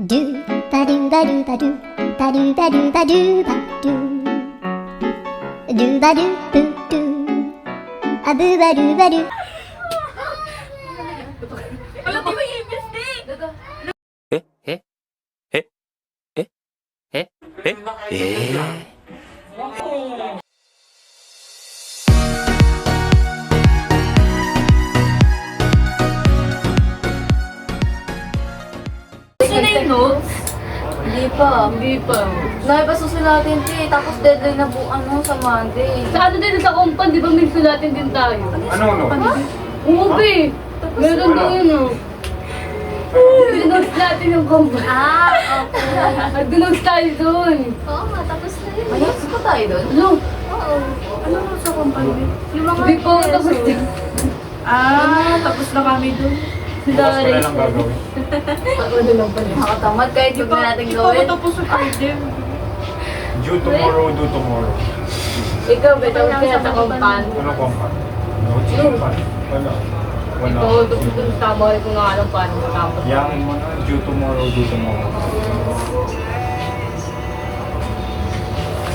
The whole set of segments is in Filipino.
Do ba do ba do ba do ba do ba do ba do ba do ba do do do a boo ba do ba do. Alam mo yung mistake! Eh? Eh? Eh? Eh? Eh? Eh? Eh? Gusto na yung notes? Hindi pa. Hindi pa. Nakipasusin natin ito eh. Tapos deadline na po sa Monday. Sa ano din sa compound, di ba may sulatin din tayo? Ano? Oo, be. Meron doon, no? Dinotes natin yung compound. Okay. Dinotes tayo doon. Oo nga, tapos na yun. Ayos pa tayo doon? Ano? Oo. Ano sa company? Yung mga Hindi pa ako tapos din. Tapos na kami doon. Bukas ko na lang gagawin. Ano lang pala. Nakakatamad kahit huwag na natin gawin. tapos sa Friday. Due tomorrow, do tomorrow. Ikaw, beto kaya sa compound. Ano compact? Notes compact? Wala. Wala. Ito, tapos tama ko nga alam paano matapos. Yakin mo na, due tomorrow, do tomorrow.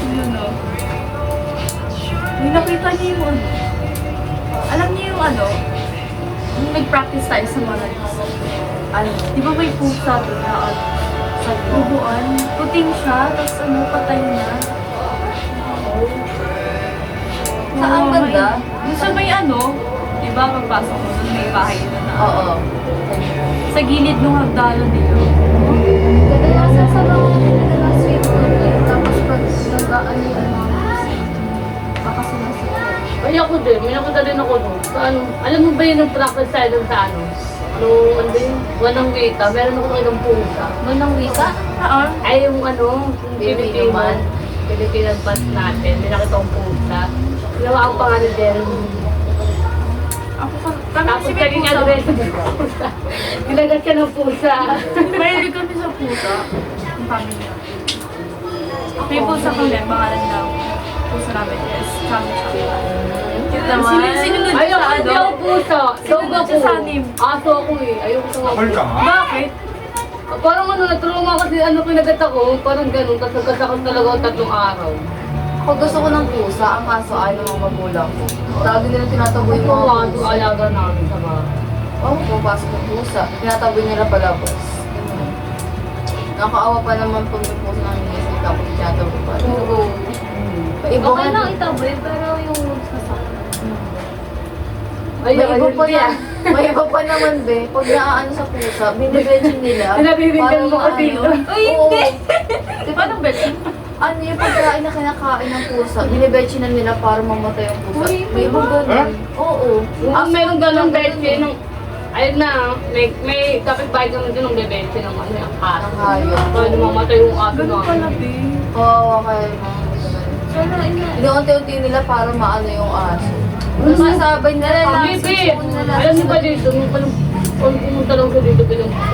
Yun o. May nakita niyo yung ano. Alam niyo yung ano, yung nag-practice tayo sa Maralis. Ano? Di ba may pusa doon na ano? Sa bubuan. Puting siya, tapos ano, patay na. Saan banda? Doon sa may ano, di ba pagpasok mo doon may bahay na na. Oo. Sa gilid ng hagdanan nila. kadalasan sa mga sweet cookie. Tapos pag nag-ano yung mga baka sumasagot. Ay ako din, may napunta din ako doon. Sa ano, alam mo ba yung nag-practice tayo doon sa ano? Nung ano ba yun? Wanang wika, meron ako ng pusa. Manang wika? Ay yung ano, yung Filipino man. Pilipinas bus natin, may nakita akong pusa. Ginawa ang pangalan Jeremy. Ako Tapos kasi may kanina pusa. agreso ng pusa. Ginagat siya ng pusa. Mahilig kami sa pusa. Ang family namin. May pusa kami, pangalan daw. Pusa namin is Chami Chami. Cute naman. Sinunod Ayaw sa ko, hindi ano? ako pusa. Dog Sinunod ako. siya sa anim. Aso ako eh. Ayoko sa Apple ka nga? Bakit? Parang ano, na-trauma kasi ano kinagat ako. Parang ganun, kasi nagkasakit talaga ako 3 araw. Ako gusto ko ng pusa, ang kaso ayaw ng mga magulang ko. Lagi nila tinataboy Ito yung mga nga, pusa. alaga namin sa mga. Oo, pupasok ng pusa. Tinataboy nila palabas. Nakakaawa pa naman pag may pusa namin naisip tapos tinataboy pa. Oo. Iba Okay lang nga. itaboy, pero yung sasakit. Ay, May iba pa yan. may iba pa naman, be. Pag naaano sa pusa, binibedyo nila. Nabibigyan mo ko Parang dito. ano, Ay, oo. hindi. Di ba nang bet? Ano yung pagkain na kinakain ng pusa, binibedyo na nila para mamatay ang pusa. May ibang ganun. Oo. Ang meron ganun bete nung, ayun na, may kapitbahay naman din ng bebete ng ano yung aso. Ang hayop. Paano mamatay yung aso Ganun na. pala, be. Oo, kaya mga Sana ina. Hindi-unti-unti nila para maano yung aso. Tapos masabay nila para Bibi, susukunin nila. alam niyo ba dito, nung pumunta lang siya dito,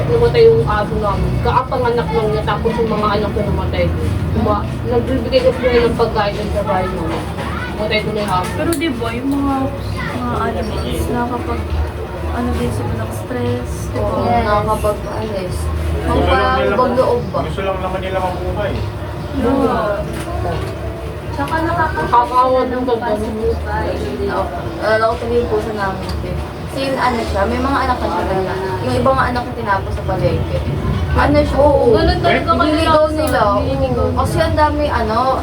namatay yung aso namin. Kaapanganak lang niya, tapos yung mga anak ko namatay. Diba? Nagbibigay kasi nila ng pagkain dun sa bahay mo. Namatay doon yung aso. Pero di ba, yung mga animals na kapag ano din sila ng stress, di ba? Oo, Yes. nakakapag-alis. Ang Gusto lang nila parang loob ba? Gusto lang naman nila mabuhay. Tsaka nakakasakit Nakakawa ng ng ganda. pasbuhay. Alala ko tuloy yung pusa namin. Kasi yung ano siya, may mga anak na siya talaga. Yung ibang mga anak na tinapos sa palengke. Ano siya, oo. Ganun talaga Nililigaw kanila. nila. Oo. Kasi ang dami,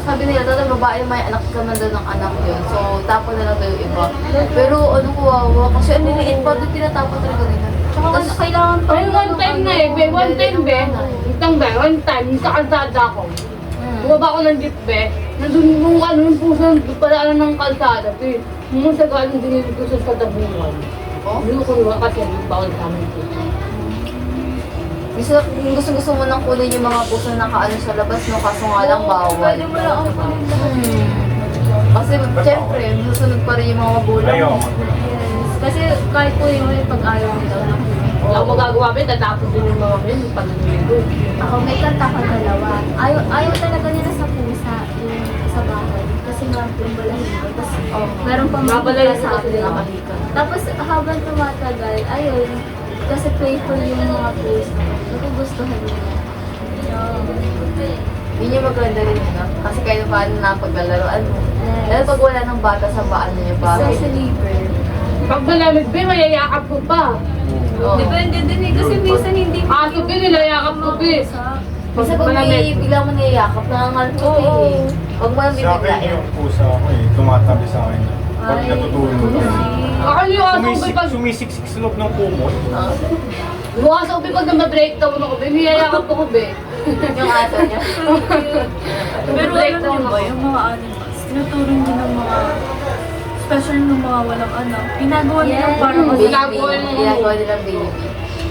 sabi nila, tatang babae may anak ka man daw ng anak yun. So, tapon na lang daw yung iba. Pero ano kuwawa, kasi ang liliit pa doon tinatapon talaga nila. Tsaka kailangan pa. Ay, one time na eh, be. One time, be. Itang be, one time, sa kalsada ko. Bumaba ako ng jeep, be. Nandun yung ano, yung puso, paraan ng kalsada, be. Yung sa galing dinilig ko sa tabungan. Oh? Hindi ko kung kasi yung bawal sa amin po. Gusto mo nang kunin yung mga puso na nakaano sa labas, no? Kaso nga lang bawal. Pwede mo lang ang kunin lahat. Kasi, syempre, susunod pa rin yung mga magulang. Ayaw, mo. magulang. Yes. Kasi kahit po yung pag-ayaw nito. Wala akong magagawa, be. Tatapos din yung mga men, yung pananiligo. Ako may kanta ko dalawa. Ayaw talaga nila sa pusa yung sa bahay. Kasi nga yung balahibo. Tapos meron pang Mabalahibo sa kasi akin. nakakita. Tapos habang tumatagal, ayun, kasi playful yung mga pusa. Nagugustuhan nila. Yun yung maganda rin yun, no? Kasi kayo paano napaglalaroan mo. Dahil pag wala ng bata sa paan niya, bakit? Sa liver. Pag malamig ba, mayayakap ko pa. Oo. Depende din eh, kasi minsan hindi Aso ba, nilayakap ko ba. Kasi pag may bigla mo niyayakap, nangangalpot eh. Huwag mo lang Sa akin bibiglain. yung pusa ko eh, tumatabi sa akin. Pag natutulog ko. Ako yung aso ko pag Sumisiksik sa loob ng kumot. Ah, yung aso ko pag na-breakdown ako, niyayakap ko ba. yung aso niya. Pero alam niyo ba, yung mga animals, tinuturing din ng mga, especially ng mga walang anak, ginagawa nilang Yes. parang Baby. Ginagawa nilang Ginagawa nilang baby.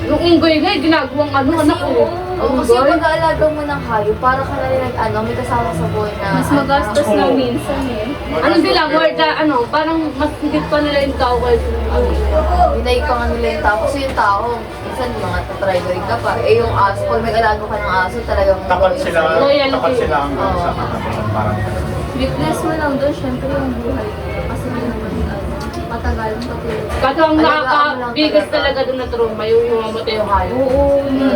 Yung unggoy nga, ginagawang anak ko. Oo, kasi yung pag-aalaga mo ng hayop, para ka na rin may kasama sa buhay na... mas magastos Oo. na minsan eh. Ano sila, more than, parang mas higit pa nila yung tao kaysa yung Hinay pa nga nila yung tao. Kasi yung tao, minsan mga tatribering ka pa. Eh yung aso, pag may alaga ka ng aso, talagang... Tapat sila, Loyalty. tapat sila hanggang Oo. sa katapusan. Parang Weakness mo lang doon, syempre yung buhay nila. Kasi hindi naman matagal patulog. Kaso ang nakakabigas talaga doon na trauma, yung mamatay yung hayop. Oo.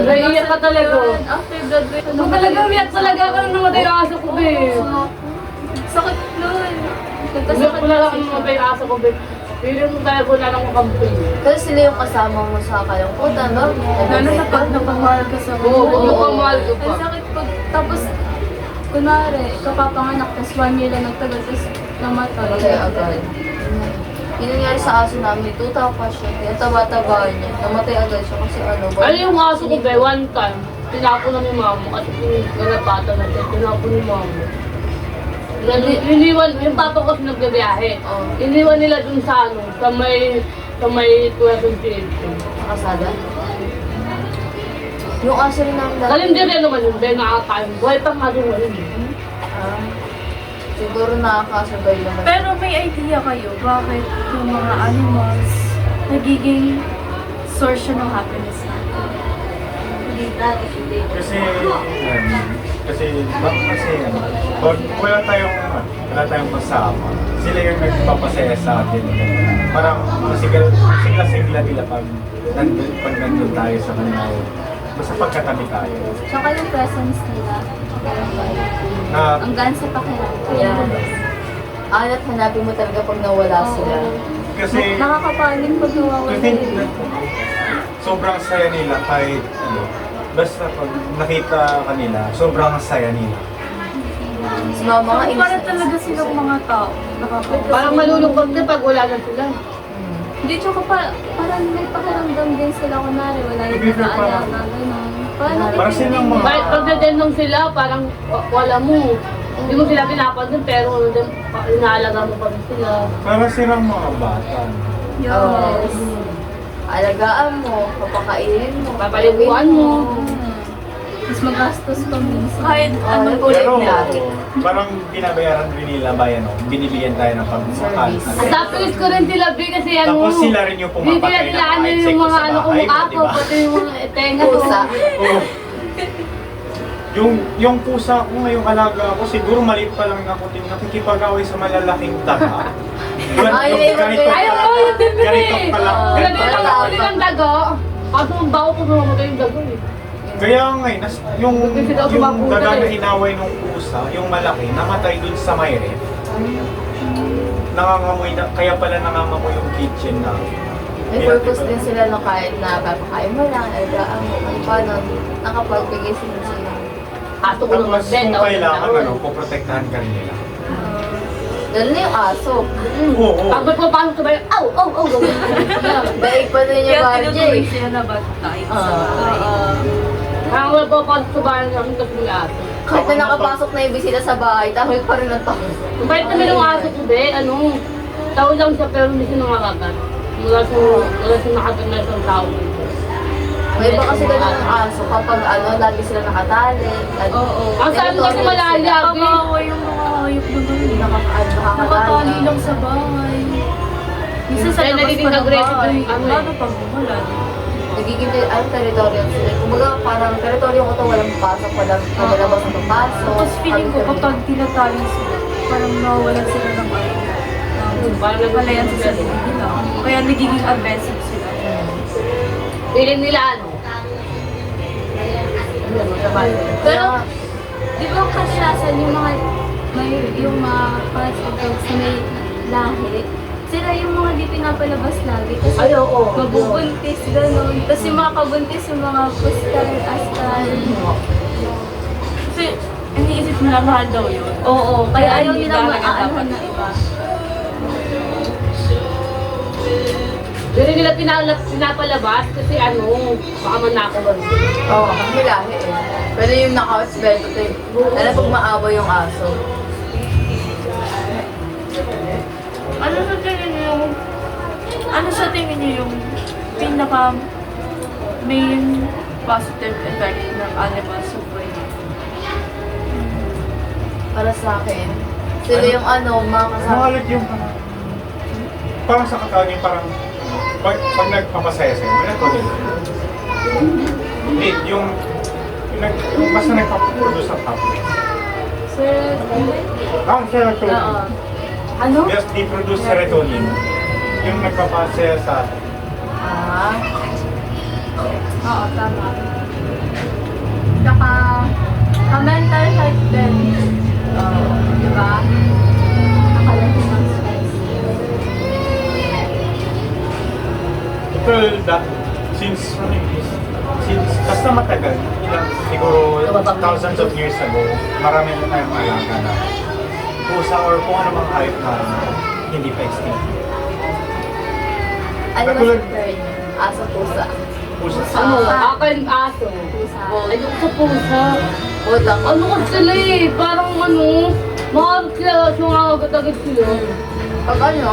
Naiiyak ka talaga. After graduation, Kung talaga umiyak talaga ka nung namatay yung aso ko, be. sakit nun. Umiyak Nagkasakit ko na lang nung namatay yung aso ko, be. Pero yung talaga wala nang kakampi. Kasi sila yung kasama mo sa kalungkutan, no? lalo na pag napamahal ka sa Oo, buhay. yung pamahal ko pa. Ang sakit pag, tapos, kunwari, kapapanganak, tapos 1 year lang nagtagal, tapos namatay. Namatay agad. Yun nangyari sa aso namin, 2 pa siya. Kaya taba-taba niya. Namatay agad siya kasi ano ba? Ano yung aso ko, be, one time, tinapon na ni mama kasi nalapatan natin, tinapon ni mama. Iniwan, yung papa ko nagbibiyahe. Oo. Iniwan nila dun sa sa may 12 Nakasada. Yung aso rin namin dati. Kalindirya naman yun, be, nakakain. Buhay pa nga din yun. Ah, siguro nakakasurvive naman. Pero may idea kayo, bakit yung mga animals nagiging source siya ng happiness natin? pag wala tayong kasama, sila yung nagpapasaya sa atin. Parang sigla-sigla nila pag nandun tayo sa kanila. Basta pagkatabi tayo. Tsaka yung presence nila. Na, Ang gaan sa pakiramdam. Yeah. At hanapin mo talaga pag nawala sila. kasi, Nakakapaling pag nawawala to think yun. na sobrang saya nila kahit basta pag nakita kanila, sobrang saya nila. Si mama nga, Para talaga silang mga tao. Parang malulungkot na pag wala na sila. Hindi, tsaka parang may pakiramdam din sila kunwari, wala yung nag-aalaga, gano'n. Parang silang mga... Kahit pag nadendong sila, parang wala mo. Hindi mo sila pinapansin, pero inaalaga mo pa rin sila. Parang silang mga bata. Yes. Alagaan mo, papakainin mo, Papaliguan mo. Mas magastos pa minsan. Kahit anong Pero ulit lagi. parang binabayaran rin nila ba yan, binibigyan tayo ng pagmamahal. Service. At tapos ko rin sila, B, kasi ano, Tapos sila rin yung hindi pumapatay nila ng ano mga yung insekto mga sa ano bahay mo, kumakapo, di ba? pati yung mga tenga ko. Pusa. Oo. Yung pusa ko ngayong alaga ako, siguro maliit pa lang ako din nakikipag-away sa malalaking daga. Ay, Ayaw ko yung bibili. Ganito pala. Ganito lang ako din ang dago. Kaso ang bago ko namatay yung dago eh. Kaya nga yung Kasi daw sumapunan daga na eh. hinaway ng pusa, yung malaki, namatay dun sa may ref. Nangangamoy na, kaya pala nangangamoy yung kitchen na. May purpose din sila no kahit na papakain mo lang, alagaan mo, kung paano, nakapagbigay sila sila. Ato ko naman Tapos din. kung kailangan, poprotektahan ka rin nila. Lalo na yung aso. Oo. Pag magpapasok sa bayan, aw, aw, aw, aw. Daig pa din yung Kaya RJ. tinutuloy sila na bad type sa bahay. Ang magpapasok sa bayan namin kasi ng aso. Kahit na nakapasok na yung bisita sa bahay, dahil pa rin ang tao. Kahit naman yung aso ko, be, tao lang siya pero hindi siya nakakagat. Wala siya nakagat na isang tao. May iba kasi ganun ang aso kapag lagi sila nakatali. Oo. Ang saan kasi malaya, be. Nakakawa yung mga hayop na gano'n. Nakatali Nakakatali. lang sa bahay. Minsan sa Kaya labas nagiging pa ng aggressive bahay. yung ano eh. Lalo pag umulan. Nagiging territorial sila. Kumbaga parang teritoryo ko to, walang pasok, walang pagalabas na papasok. Tapos feeling ko kapag tinatali sila, parang nawawalan sila ng ano. Parang Palayan sa sarili nila. Kaya nagiging aggressive sila. Feeling nila ano, sa bahay. Pero, di ba kasyasan yung mga cats of dogs na may lahi? Sila yung mga di pinapalabas lagi. Kasi Ay, oo. mabubuntis, gano'n. Tapos yung mga kabuntis, yung mga puskal, askal. Kasi, iniisip nila mahal daw yun. Oo, kaya ayaw hindi nila talaga maaano dapat. na iba. Hindi nila pinapalabas kasi ano, baka manakaw. Oo, kasi lahi eh. Pero yung naka-hospital to eh. Lalo pag maawa yung aso. Ano sa tingin niyo yung pinaka main positive effect ng animals sa brain? Para sa akin, sila yung mga Ano kasama. ulit yung parang sa katawan yung parang pag nagpapasaya sa'yo, may nagpapasaya. Hindi, yung basta nagpapaproduce ng happiness. Serotonin. Ano? Yes, they produce serotonin. Yung nagpapasaya sa atin. Ah, Oo, tama. Tsaka, mental health din. Di ba? Nakalaki ng stress. Well, since basta matagal, ilang siguro thousands of years ago, marami na tayong alaga na pusa or kung ano mang hayop na hindi pa extinct. ano ba Katulad- sa turn? Aso, pusa. Pusa. Ano, akin aso. Pusa. Ayun sa pusa. Bot lang. Ano ka sila eh, parang ano, maharap sila, sumangagat-agad sila. Pag lalo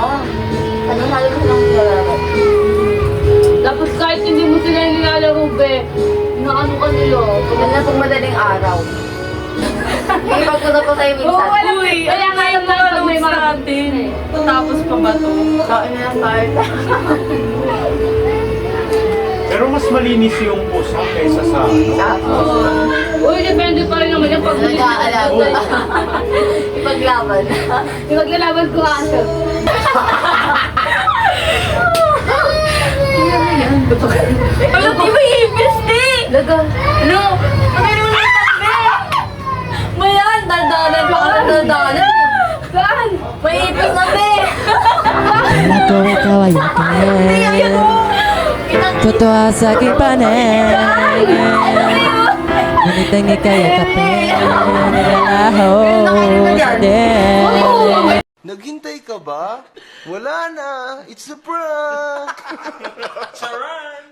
ko silang nilalaro. Tapos kahit hindi mo sila nilalaro, be, inaano ka nila. Lalo na pag madaling araw. Hindi pagpunta po tayo minsan. Uy, Kaya nga yung mga pag may mga natin. Tapos pa ba ito? Kain na ng tarta. Pero mas malinis yung pusa kaysa sa Uy, depende pa rin naman yung pag Nag-aalaga. Ipaglaban. yung maglalaban ko aso. Ano, di ba ibis eh? Laga. Ano? Ano yung natambi? Mayan, daldalan pa ka ng daldalan. Saan? May ipis na be. Ako ikaw ay akin. Totoo sa aking paningin. Ngunit ang ika'y yakapin. Nilalaho sa din. Naghintay ka ba? Wala na. It's a prank. Charan!